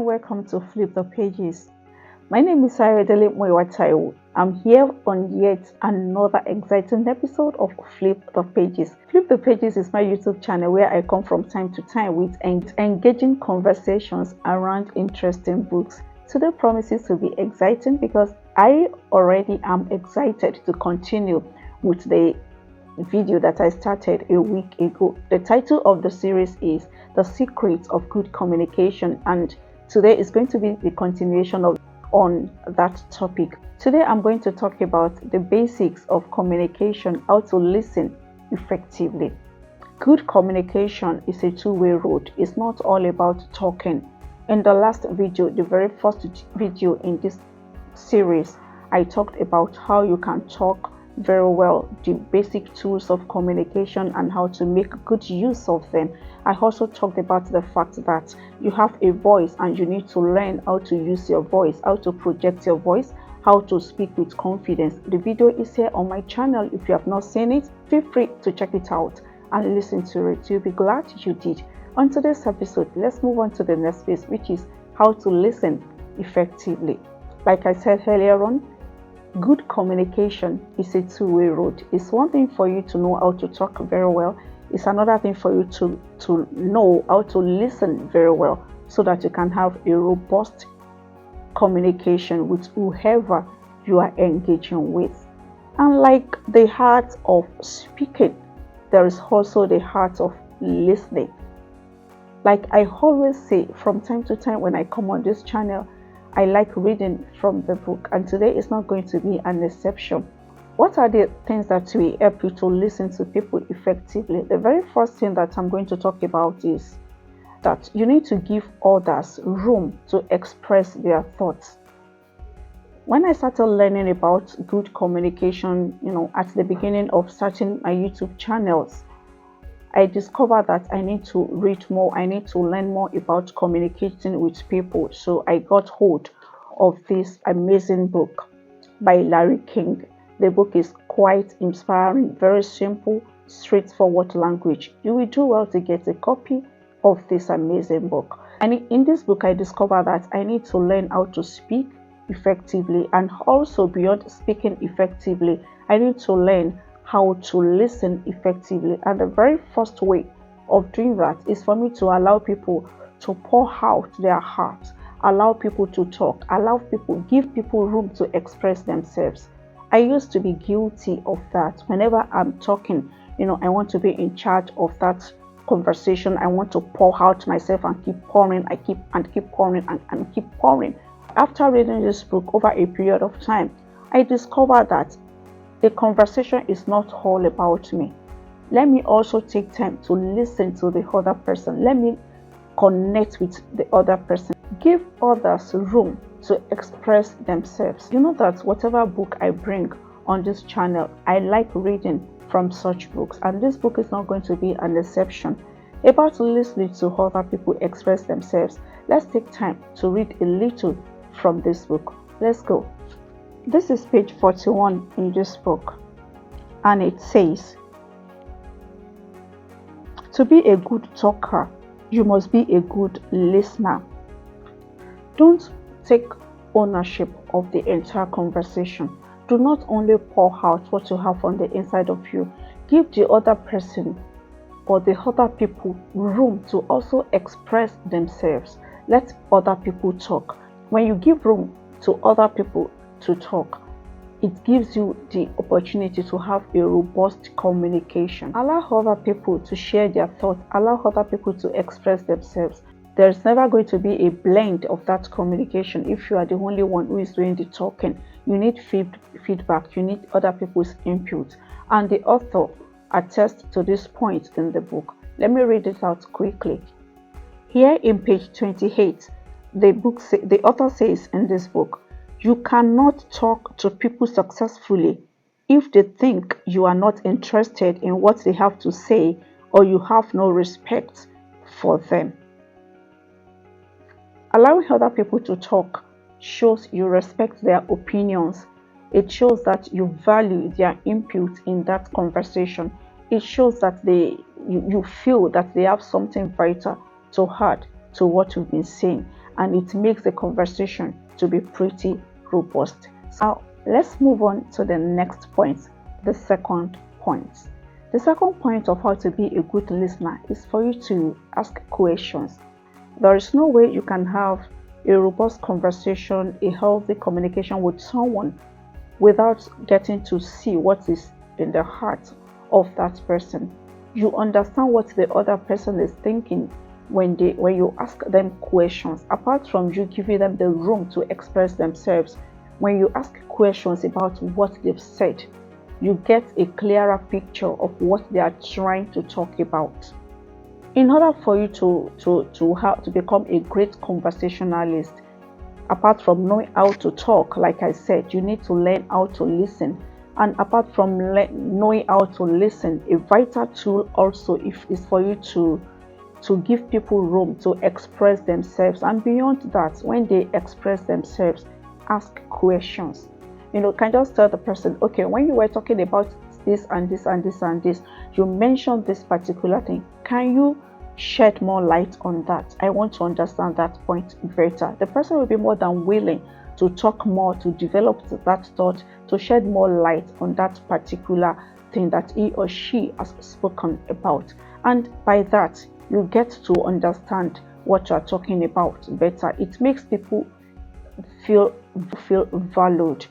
welcome to Flip the Pages. My name is Ayodele Moiwataiwo. I'm here on yet another exciting episode of Flip the Pages. Flip the Pages is my YouTube channel where I come from time to time with engaging conversations around interesting books. Today promises to be exciting because I already am excited to continue with the video that I started a week ago. The title of the series is The Secrets of Good Communication, and today is going to be the continuation on that topic. Today I'm going to talk about the basics of communication, how to listen effectively. Good communication is a two-way road. It's not all about talking. In the last video, the very first video in this series, I talked about how you can talk very well, the basic tools of communication and how to make good use of them. I also talked about the fact that you have a voice and you need to learn how to use your voice, how to project your voice, how to speak with confidence. The video is here on my channel. If you have not seen it, feel free to check it out and listen to it. You'll be glad you did. On today's episode, let's move on to the next phase, which is how to listen effectively. Like I said earlier on, good communication is a two-way road. It's one thing for you to know how to talk very well. It's another thing for you to know how to listen very well so that you can have a robust communication with whoever you are engaging with. And like the art of speaking, there is also the art of listening. Like I always say from time to time when I come on this channel, I like reading from the book, and today is not going to be an exception. What are the things that will help you to listen to people effectively? The very first thing that I'm going to talk about is that you need to give others room to express their thoughts. When I started learning about good communication, at the beginning of starting my YouTube channels, I discovered that I need to read more. I need to learn more about communicating with people. So I got hold of this amazing book by Larry King. The book is quite inspiring, very simple, straightforward language. You will do well to get a copy of this amazing book. And in this book, I discovered that I need to learn how to speak effectively, and also beyond speaking effectively, I need to learn how to listen effectively. And the very first way of doing that is for me to allow people to pour out their heart, allow people to talk, give people room to express themselves. I used to be guilty of that. Whenever I'm talking, I want to be in charge of that conversation. I want to pour out myself and keep pouring. I keep pouring and keep pouring. After reading this book over a period of time, I discovered that the conversation is not all about me. Let me also take time to listen to the other person. Let me connect with the other person. Give others room to express themselves. You know that whatever book I bring on this channel, I like reading from such books, and this book is not going to be an exception. About listening to other people express themselves, let's take time to read a little from this book. Let's go. This is page 41 in this book, and it says, to be a good talker, you must be a good listener. Don't take ownership of the entire conversation. Do not only pour out what you have on the inside of you. Give the other person or the other people room to also express themselves. Let other people talk. When you give room to other people to talk, it gives you the opportunity to have a robust communication. Allow other people to share their thoughts, allow other people to express themselves. There's never going to be a blend of that communication if you are the only one who is doing the talking. You need feedback, you need other people's input, and the author attests to this point in the book. Let me read it out quickly. Here in page 28, the author says in this book, you cannot talk to people successfully if they think you are not interested in what they have to say or you have no respect for them. Allowing other people to talk shows you respect their opinions. It shows that you value their input in that conversation. It shows that you feel that they have something vital to add to what you've been saying. and it makes the conversation to be pretty robust. So let's move on to the next point, the second point. The second point of how to be a good listener is for you to ask questions. There is no way you can have a robust conversation, a healthy communication with someone without getting to see what is in the heart of that person. You understand what the other person is thinking when you ask them questions. Apart from you giving them the room to express themselves, when you ask questions about what they've said, you get a clearer picture of what they are trying to talk about. In order for you to become a great conversationalist, apart from knowing how to talk, like I said, you need to learn how to listen. And apart from knowing how to listen, a vital tool also is for you to give people room to express themselves. And beyond that, when they express themselves, ask questions. You can just tell the person, okay, when you were talking about this and this and this and this, you mentioned this particular thing. Can you shed more light on that? I want to understand that point better. The person will be more than willing to talk more, to develop that thought, to shed more light on that particular thing that he or she has spoken about. And by that, you get to understand what you are talking about better. It makes people feel valued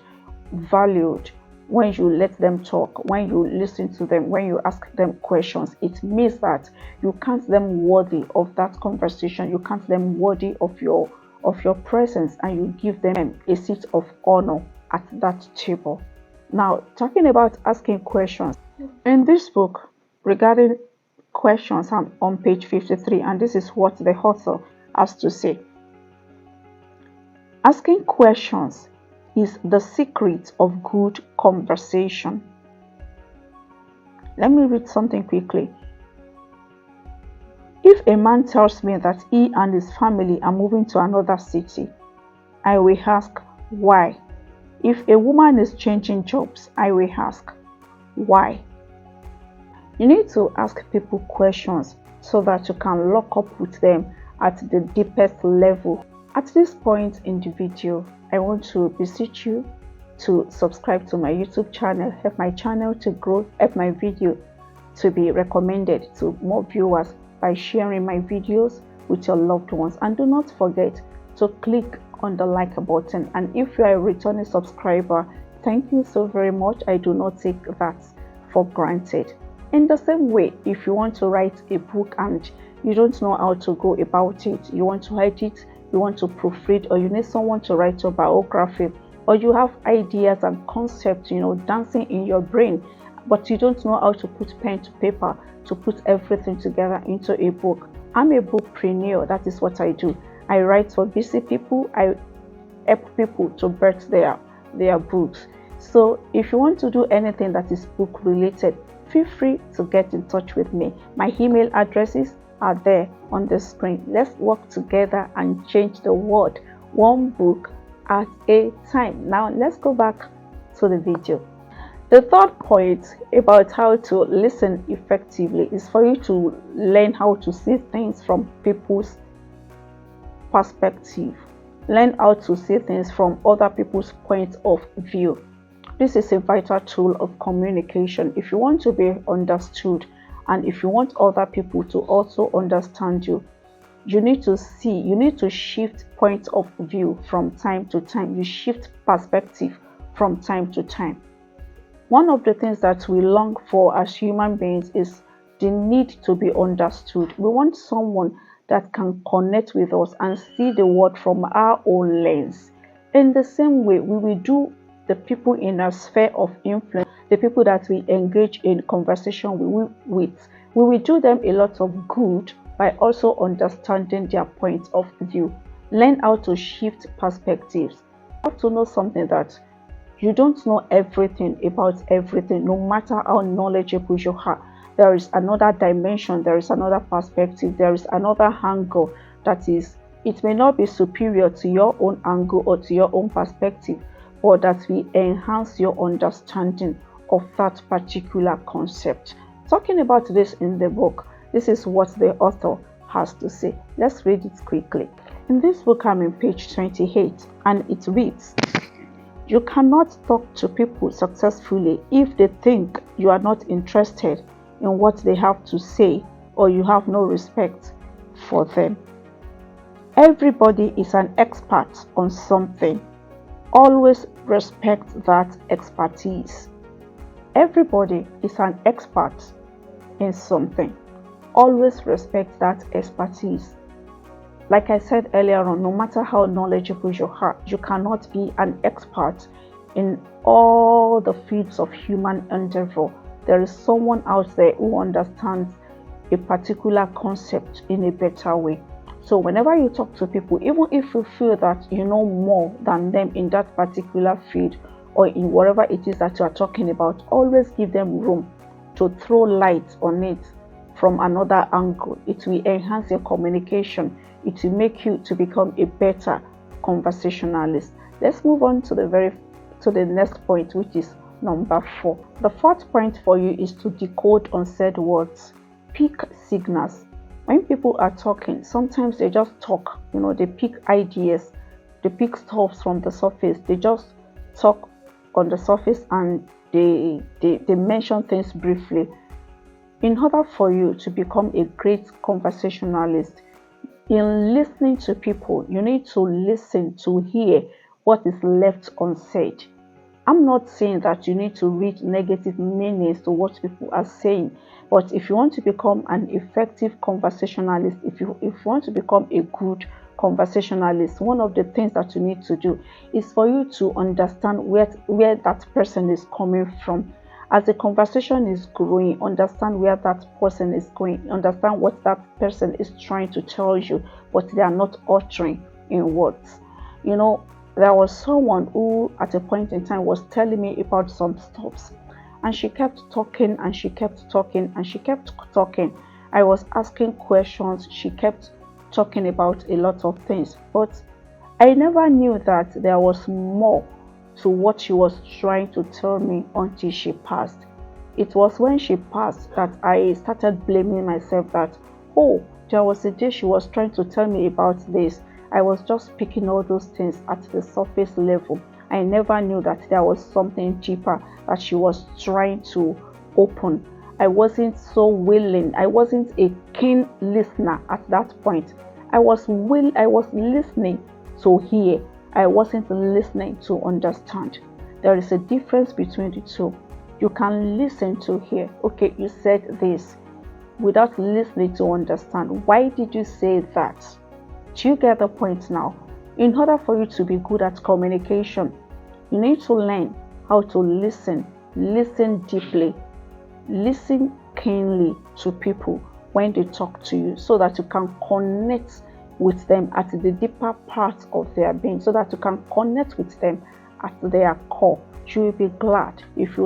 when you let them talk, when you listen to them, when you ask them questions. It means that you count them worthy of that conversation, you count them worthy of your presence, and you give them a seat of honor at that table. Now, talking about asking questions, in this book regarding questions, I'm on page 53, and this is what the author has to say. Asking questions is the secret of good conversation. Let me read something quickly. If a man tells me that he and his family are moving to another city, I will ask why. If a woman is changing jobs, I will ask why. You need to ask people questions so that you can lock up with them at the deepest level. At this point in the video, I want to beseech you to subscribe to my YouTube channel, help my channel to grow, help my video to be recommended to more viewers by sharing my videos with your loved ones. And do not forget to click on the like button. And if you are a returning subscriber, thank you so very much. I do not take that for granted. In the same way, if you want to write a book and you don't know how to go about it, you want to write it, you want to proofread, or you need someone to write your biography, or you have ideas and concepts, dancing in your brain, but you don't know how to put pen to paper to put everything together into a book. I'm a bookpreneur. That is what I do. I write for busy people. I help people to birth their books. So if you want to do anything that is book related, feel free to get in touch with me. My email addresses are there on the screen. Let's work together and change the world one book at a time. Now let's go back to the video. The third point about how to listen effectively is for you to learn how to see things from people's perspective. Learn how to see things from other people's point of view. This is a vital tool of communication. If you want to be understood, and if you want other people to also understand you, you need to shift point of view from time to time. You shift perspective from time to time. One of the things that we long for as human beings is the need to be understood. We want someone that can connect with us and see the world from our own lens. In the same way, we will do the people in our sphere of influence, the people that we engage in conversation with, we will do them a lot of good by also understanding their point of view. Learn how to shift perspectives. You have to know something, that you don't know everything about everything. No matter how knowledgeable you are, there is another dimension, there is another perspective, there is another angle that is, it may not be superior to your own angle or to your own perspective, but that will enhance your understanding of that particular concept. Talking about this in the book, this is what the author has to say. Let's read it quickly. In this book, I'm in page 28, and it reads, "You cannot talk to people successfully if they think you are not interested in what they have to say or you have no respect for them." Everybody is an expert on something. Always respect that expertise. Everybody is an expert in something. Always respect that expertise. Like I said earlier on, no matter how knowledgeable you are, you cannot be an expert in all the fields of human endeavor. There is someone out there who understands a particular concept in a better way. So whenever you talk to people, even if you feel that you know more than them in that particular field or in whatever it is that you are talking about, always give them room to throw light on it from another angle. It will enhance your communication. It will make you to become a better conversationalist. Let's move on to the next point, which is number 4. The fourth point for you is to decode unsaid words. Pick signals. When people are talking, sometimes they just talk, they pick ideas, they pick stuff from the surface, they just talk on the surface, and they mention things briefly. In order for you to become a great conversationalist, in listening to people, you need to listen to hear what is left unsaid. I'm not saying that you need to read negative meanings to what people are saying, but if you want to become an effective conversationalist, if you want to become a good conversationalist, one of the things that you need to do is for you to understand where that person is coming from. As the conversation is growing, understand where that person is going, understand what that person is trying to tell you, but they are not uttering in words. There was someone who at a point in time was telling me about some stuffs, and she kept talking and she kept talking and she kept talking. I was asking questions, she kept talking about a lot of things, but I never knew that there was more to what she was trying to tell me until she passed. It was when she passed that I started blaming myself that, oh, there was a day she was trying to tell me about this. I was just picking all those things at the surface level. I never knew that there was something deeper that she was trying to open. I wasn't so willing. I wasn't a keen listener at that point. I was listening to hear. I wasn't listening to understand. There is a difference between the two. You can listen to hear. Okay, you said this, without listening to understand. Why did you say that? Do you get the point now? In order for you to be good at communication, you need to learn how to listen deeply, listen keenly to people when they talk to you, so that you can connect with them at the deeper part of their being, so that you can connect with them at their core. You will be glad if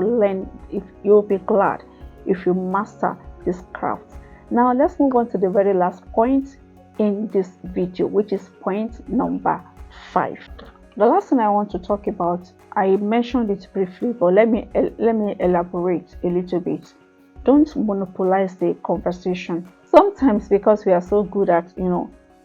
you master this craft. Now let's move on to the very last point in this video, which is point number 5. The last thing I want to talk about, I mentioned it briefly, but let me elaborate a little bit. Don't monopolize the conversation. Sometimes, because we are so good at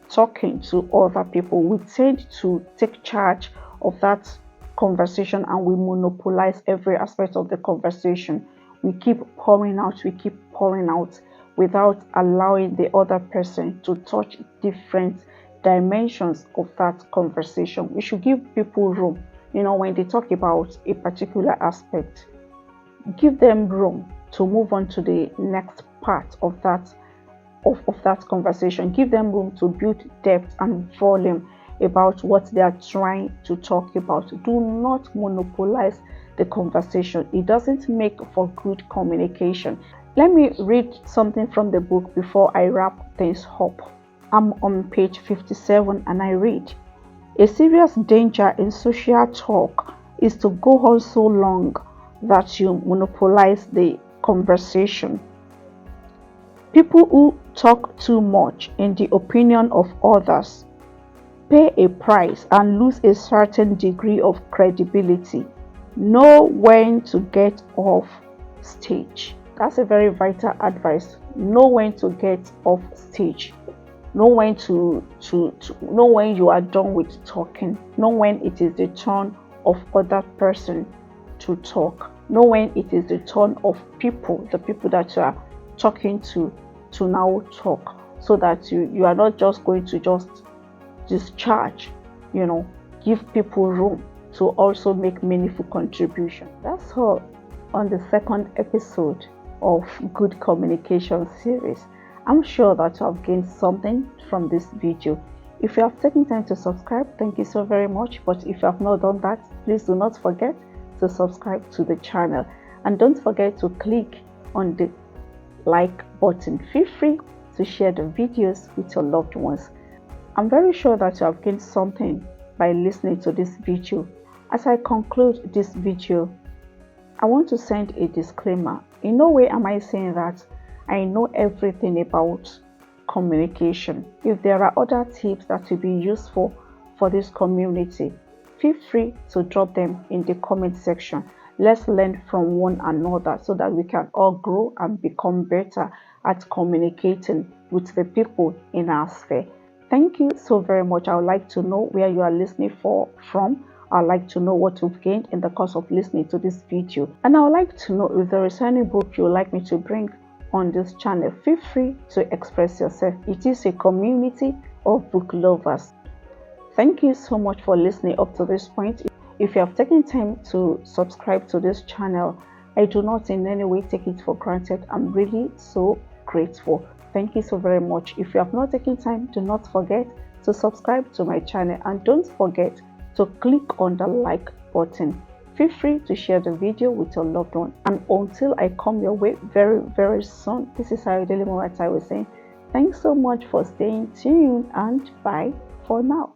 talking to other people, we tend to take charge of that conversation and we monopolize every aspect of the conversation. We keep pouring out without allowing the other person to touch different dimensions of that conversation. We should give people room. When they talk about a particular aspect, give them room to move on to the next part of that conversation. Give them room to build depth and volume about what they are trying to talk about. Do not monopolize the conversation. It doesn't make for good communication. Let me read something from the book before I wrap things up. I'm on page 57 and I read, "A serious danger in social talk is to go on so long that you monopolize the conversation. People who talk too much in the opinion of others pay a price and lose a certain degree of credibility. Know when to get off stage." That's a very vital advice. Know when to get off stage. Know when to know when you are done with talking. Know when it is the turn of other person to talk. Know when it is the turn of people, the people that you are talking to now talk, so that you are not just going to just discharge, give people room to also make meaningful contribution. That's all on the second episode of Good Communication series. I'm sure that you have gained something from this video. If you have taken time to subscribe, thank you so very much. But if you have not done that, please do not forget to subscribe to the channel, and don't forget to click on the like button. Feel free to share the videos with your loved ones. I'm very sure that you have gained something by listening to this video. As I conclude this video, I want to send a disclaimer. In no way am I saying that I know everything about communication. If there are other tips that will be useful for this community, feel free to drop them in the comment section. Let's learn from one another so that we can all grow and become better at communicating with the people in our sphere. Thank you so very much. I would like to know where you are listening from. I'd like to know what you've gained in the course of listening to this video. And I would like to know if there is any book you would like me to bring on this channel. Feel free to express yourself. It is a community of book lovers. Thank you so much for listening up to this point. If you have taken time to subscribe to this channel, I do not in any way take it for granted. I'm really so grateful. Thank you so very much. If you have not taken time, do not forget to subscribe to my channel, and don't forget to click on the like button. Feel free to share the video with your loved one. And until I come your way very, very soon, this is Ayodele Mowatai saying thanks so much for staying tuned, and bye for now.